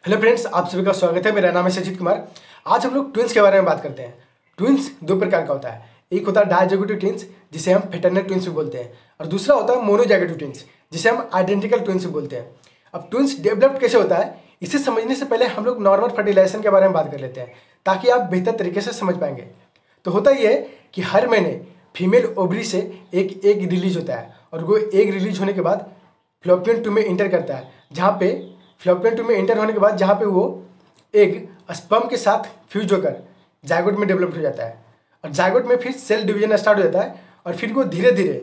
Hello friends, आप सभी का स्वागत है। मेरा नाम है सचित कुमार। आज हम लोग ट्विंस के बारे में बात करते हैं। ट्विंस दो प्रकार का होता है। एक होता है डायजोगेटिव ट्विंस, जिसे हम फ्रेटर्नल ट्विंस भी बोलते हैं, और दूसरा होता है मोनोजैगेटिव ट्विंस, जिसे हम आइडेंटिकल ट्विंस भी बोलते हैं। अब ट्विंस डेवलप्ड कैसे होता है, इसे समझने से पहले हम लोग नॉर्मल फर्टिलाइजेशन के बारे में बात कर लेते हैं, ताकि आप बेहतर तरीके से समझ पाएंगे। तो होता यह है कि हर महीने फीमेल ओवरी से एक एग रिलीज होता है, और वो एग रिलीज होने के बाद फ्लोपियन ट्यूब में इंटर करता है, जहाँ पे फ्लोपियन ट्यूब में इंटर होने के बाद जहाँ पे वो एग स्पर्म के साथ फ्यूज होकर जायगोट में डेवलप हो जाता है। और जायगोट में फिर सेल डिवीजन स्टार्ट हो जाता है, और फिर वो धीरे धीरे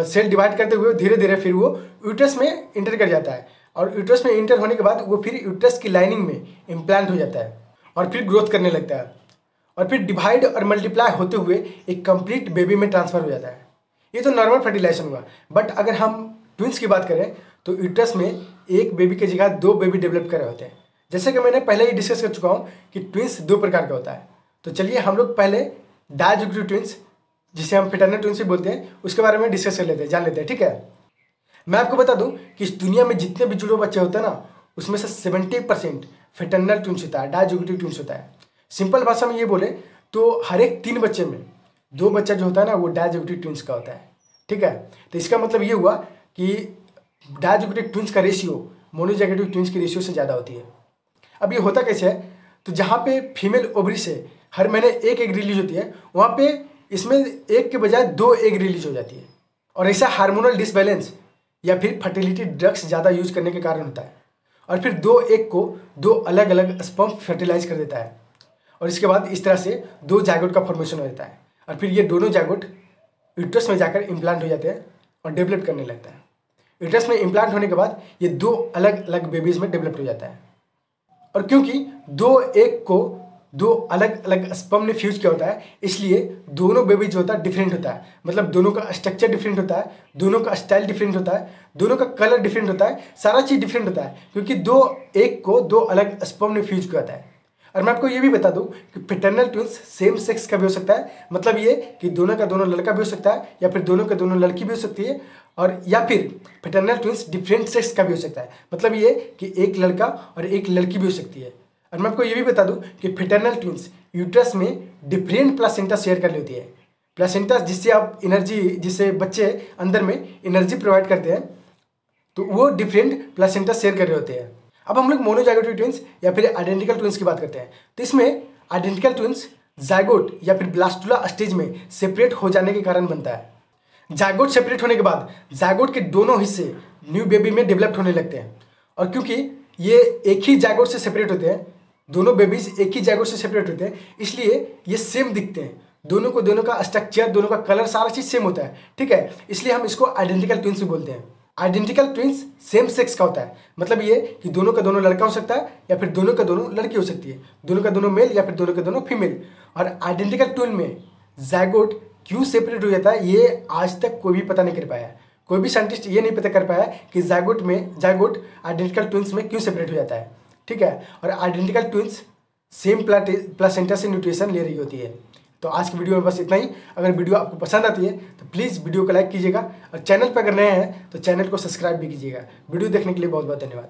सेल डिवाइड करते हुए धीरे धीरे फिर वो यूट्रस में इंटर कर जाता है। और यूट्रस में इंटर होने के बाद वो फिर यूट्रस की लाइनिंग में इम्प्लांट हो जाता है, और फिर ग्रोथ करने लगता है, और फिर डिवाइड और मल्टीप्लाई होते हुए एक कंप्लीट बेबी में ट्रांसफर हो जाता है। ये तो नॉर्मल फर्टिलाइजेशन हुआ। बट अगर हम ट्विंस की बात करें तो यूट्रस में एक बेबी की जगह दो बेबी डेवलप कर रहे होते हैं। जैसे कि मैंने पहले ही डिस्कस कर चुका हूँ कि ट्विंस दो प्रकार का होता है। तो चलिए हम लोग पहले डायजोगेटिव ट्विंस, जिसे हम फ्रेटर्नल ट्विंस भी बोलते हैं, उसके बारे में डिस्कस कर लेते हैं, जान लेते हैं। ठीक है, मैं आपको बता दूं कि इस दुनिया में जितने भी जुड़े बच्चे होते हैं ना, उसमें से 70% फ्रेटर्नल ट्विंस होता है, डायजोगेटिव ट्विंस होता है। सिंपल भाषा में ये बोले तो हर एक 3 बच्चे में 2 बच्चा जो होता है ना, वो डायजोगेटिव ट्विंस का होता है। ठीक है, तो इसका मतलब ये हुआ कि डायजोगेटिव ट्विंस का रेशियो मोनोजैगेटिव ट्विंस की रेशियो से ज़्यादा होती है। अब ये होता कैसे है, तो जहाँ पे फीमेल ओवरी से हर महीने एक एग रिलीज होती है, वहाँ पे इसमें एक के बजाय 2 एग रिलीज हो जाती है। और ऐसा हार्मोनल डिसबैलेंस या फिर फर्टिलिटी ड्रग्स ज़्यादा यूज करने के कारण होता है। और फिर 2 एग को 2 अलग अलग स्पर्म फर्टिलाइज कर देता है, और इसके बाद इस तरह से 2 जायगोट का फॉर्मेशन हो जाता है। और फिर ये दोनों जायगोट यूट्रस में जाकर इम्प्लांट हो जाते हैं और डेवलप करने लगता है। यूट्रस में इम्प्लांट होने के बाद ये 2 अलग अलग बेबीज में डेवलप हो जाता है। और क्योंकि 2 एग को 2 अलग अलग स्पर्म ने फ्यूज किया होता है, इसलिए दोनों बेबी जो होता है डिफरेंट होता है। मतलब दोनों का स्ट्रक्चर डिफरेंट होता है, दोनों का स्टाइल डिफरेंट होता है, दोनों का कलर डिफरेंट होता है, सारा चीज़ डिफरेंट होता है, क्योंकि 2 एग को 2 अलग स्पर्म ने फ्यूज किया होता है। और मैं आपको ये भी बता दूं कि फ्रेटर्नल ट्विंस सेम सेक्स का भी हो सकता है। मतलब ये कि दोनों का दोनों लड़का भी हो सकता है, या फिर दोनों का दोनों लड़की भी हो सकती है, और या फिर फ्रेटर्नल ट्विंस डिफरेंट सेक्स का भी हो सकता है। मतलब ये कि एक लड़का और एक लड़की भी हो सकती है। और मैं आपको ये भी बता दूं कि फ्रेटर्नल ट्विंस यूट्रस में डिफरेंट प्लासेंटा शेयर कर लेती है। प्लासेंटा जिससे आप एनर्जी, जिससे बच्चे अंदर में एनर्जी प्रोवाइड करते हैं, तो वो डिफरेंट प्लासेंटा शेयर कर रहे होते हैं। अब हम लोग मोनोजाइगोटिव ट्विंस या फिर आइडेंटिकल ट्विंस की बात करते हैं। तो इसमें आइडेंटिकल ट्विंस जाइगोट या फिर ब्लास्टुला स्टेज में सेपरेट हो जाने के कारण बनता है। जाइगोट सेपरेट होने के बाद जाइगोट के दोनों हिस्से न्यू बेबी में डेवलप्ड होने लगते हैं। और क्योंकि ये एक ही जाइगोट से सेपरेट होते हैं, दोनों बेबीज एक ही जाइगोट से सेपरेट होते हैं, इसलिए ये सेम दिखते हैं। दोनों को दोनों का स्ट्रक्चर, दोनों का कलर, सारा चीज़ सेम होता है। ठीक है, इसलिए हम इसको आइडेंटिकल ट्विंस भी बोलते हैं। आइडेंटिकल ट्विंस सेम सेक्स का होता है। मतलब ये कि दोनों का दोनों लड़का हो सकता है, या फिर दोनों का दोनों लड़की हो सकती है, दोनों का दोनों मेल या फिर दोनों का दोनों फीमेल। और आइडेंटिकल ट्विन में जाइगोट क्यों सेपरेट हो जाता है, ये आज तक कोई भी पता नहीं कर पाया। कोई भी साइंटिस्ट ये नहीं पता कर पाया कि जाइगोट आइडेंटिकल ट्विंस में क्यों सेपरेट हो जाता है। ठीक है, और आइडेंटिकल ट्विंस सेम प्लासेंटा से न्यूट्रिशन ले रही होती है। तो आज की वीडियो में बस इतना ही। अगर वीडियो आपको पसंद आती है तो प्लीज़ वीडियो को लाइक कीजिएगा, और चैनल पर अगर नए हैं तो चैनल को सब्सक्राइब भी कीजिएगा। वीडियो देखने के लिए बहुत बहुत धन्यवाद।